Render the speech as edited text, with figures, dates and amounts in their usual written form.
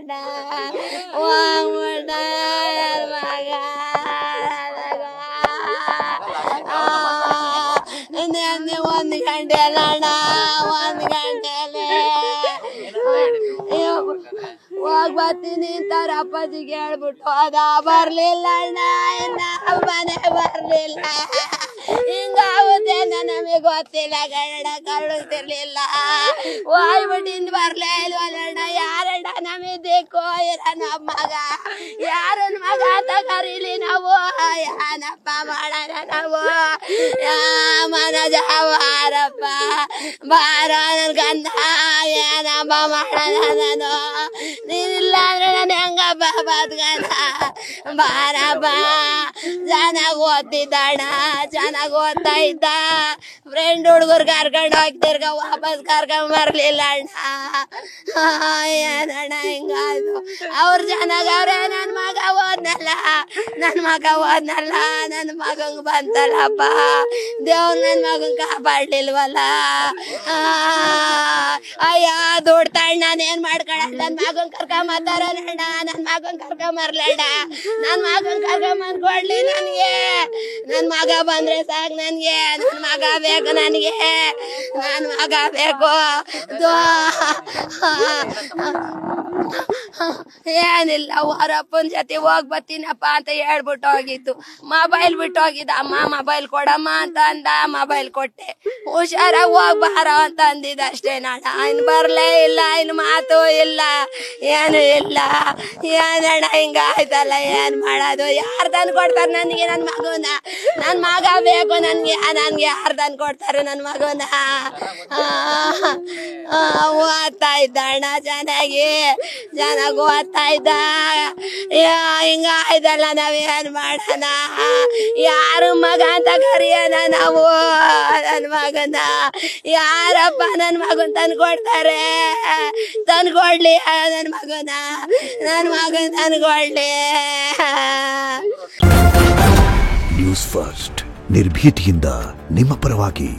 ಅಣ್ಣ ಹೋಗ್ಬಿಟ್ಟ ಮಗ ಒಂದು ಗಂಟೆ ಅಲ್ಲ ಅಣ್ಣ, ಒಂದು ಗಂಟೆಲೆ ಹೋಗ್ ಬರ್ತೀನಿ ಅಂತಾರ ಅಪ್ಪಾಜಿಗೆ ಹೇಳ್ಬಿಟ್ಟು ಹೋದ. ಬರ್ಲಿಲ್ಲ ಅಣ್ಣ, ಇನ್ನ ಮನೆ ಬರ್ಲಿಲ್ಲ. ಹಿಂಗಾಗುತ್ತೆ ನಮಗೆ ಗೊತ್ತಿಲ್ಲ, ಗಂಡ ಕಳಿಸ್ತಿರ್ಲಿಲ್ಲ. ಹೋಗ್ಬಿಟ್ಟಿಂದ ಬರ್ಲೇ ಇಲ್ವಲ್ಲಣ್ಣ. ಯಾರಣ್ಣ ನಮಿದ್ದಕ್ಕೋ ಇರ ನಮ್ಮ ಮಗ, ಯಾರನ್ ಮಗ ಅಂತ ಕರೀಲಿ ನಾವು, ಏನಪ್ಪ ಮಾಡೋಣ ನಾವು. ಮನಜ ಬಾರಪ್ಪ ಬಾರ ನನ್ ಗಂಧ, ಏನಪ್ಪ ಮಾಡೋಣ ನಾನು. ನೀನಿಲ್ಲ ಅಂದ್ರೆ ನಾನು ಹೆಂಗಪ್ಪ ಬದ್ಗಣ. ಬಾರಪ್ಪ ಚೆನ್ನಾಗಿ ಓದ್ತಿದ್ದಣ್ಣ, ಚೆನ್ನಾಗಿ ಓದ್ತಾ ಇದ್ದ. ಫ್ರೆಂಡ್ ಹುಡುಗರು ಕರ್ಕೊಂಡು ಹೋಗ್ತಿರ್ಗ ವಾಪಸ್ ಕರ್ಕೊಂಡ್ ಬರ್ಲಿಲ್ಲ ಅಣ್ಣ. ಏನಣ್ಣ ಹಿಂಗಾಯ್ತು. ಅವ್ರು ಚೆನ್ನಾಗವ್ರೆ, ನನ್ ಮಗ ಓದ್ನಲ್ಲ, ನನ್ ಮಗ ಓದ್ನಲ್ಲ, ನನ್ ಮಗಂಗ್ ಬಂತಲ್ಲಪ್ಪ. ದೇವ್ರು ನನ್ ಮಗನ್ ಕಾಪಾಡ್ಲಿಲ್ವಲ್ಲ. ಅಯ್ಯ ದುಡ್ತಣ್ಣ ಏನ್ ಮಾಡ್ಕೊಳಲ್ಲ. ನನ್ ಮಗನ್ ಕರ್ಕೊಂಬತ್ತಾರಣ್ಣ, ನನ್ ಮಗನ್ ಕರ್ಕೊಂಬರ್ಲಣ್ಣ. ನನ್ ಮಗನ್ ಕರ್ಕೊಂಬಂದ್ ಕೊಡ್ಲಿ ನನ್ಗೆ. ನನ್ ಮಗ ಬಂದ್ರೆ ಸಾಕು ನನ್ಗೆ. ನನ್ ಮಗ ಬೇಕು ನನ್ಗೆ, ನನ್ ಮಗ ಬೇಕು. ಏನಿಲ್ಲ, ಅವರಪ್ಪನ ಜೊತೆ ಹೋಗ್ ಬರ್ತೀನಪ್ಪ ಅಂತ ಹೇಳ್ಬಿಟ್ಟು ಹೋಗಿದ್ದು. ಮೊಬೈಲ್ ಬಿಟ್ಟು ಹೋಗಿದ್ದ. ಅಮ್ಮ ಮೊಬೈಲ್ ಕೊಡಮ್ಮ ಅಂತ ಅಂದ, ಮೊಬೈಲ್ ಕೊಟ್ಟೆ. ಹುಷಾರಾಗಿ ಹೋಗ್ಬಾರ ಅಂತ ಅಂದಿದ್ದ ಅಷ್ಟೇ ನಾಡ. ಇನ್ ಬರ್ಲೇ ಇಲ್ಲ, ಇನ್ ಮಾತು ಇಲ್ಲ, ಏನು ಇಲ್ಲ. ಏನಣ್ಣ ಹಿಂಗ ಆಯ್ತಲ್ಲ, ಏನ್ ಮಾಡೋದು. ಯಾರು ತಂದು ಕೊಡ್ತಾರೆ ನನಗೆ ನನ್ ಮಗುನ? ನನ್ ಮಗ ಬೇಕು ನನ್ಗೆ. ನನ್ಗೆ ಯಾರು ತಂದು ಕೊಡ್ತಾರೆ ನನ್ ಮಗುನ? ಓದ್ತಾ ಇದ್ದ ಅಣ್ಣ, ಚೆನ್ನಾಗಿ ಓದ್ತಾ ಇದ್ದ. ಹಿಂಗ ಆಯ್ತಲ್ಲ, ನಾವೇನ್ ಮಾಡೋಣ? ಯಾರು ಮಗ ಅಂತ ಕರಿಯೋಣ ನಾವು? ನನ್ ಮಗನ ಯಾರಪ್ಪ ನನ್ ಮಗನ್ ತಂದು ಕೊಡ್ತಾರೆ? ತಂದ್ಕೊಡ್ಲಿ ನನ್ ಮಗನ, ನನ್ ಮಗನ್ ತಂದ್ಕೊಡ್ಲಿ. ನ್ಯೂಸ್ ಫಸ್ಟ್, ನಿರ್ಭೀತಿಯಿಂದ ನಿಮ್ಮ ಪರವಾಗಿ.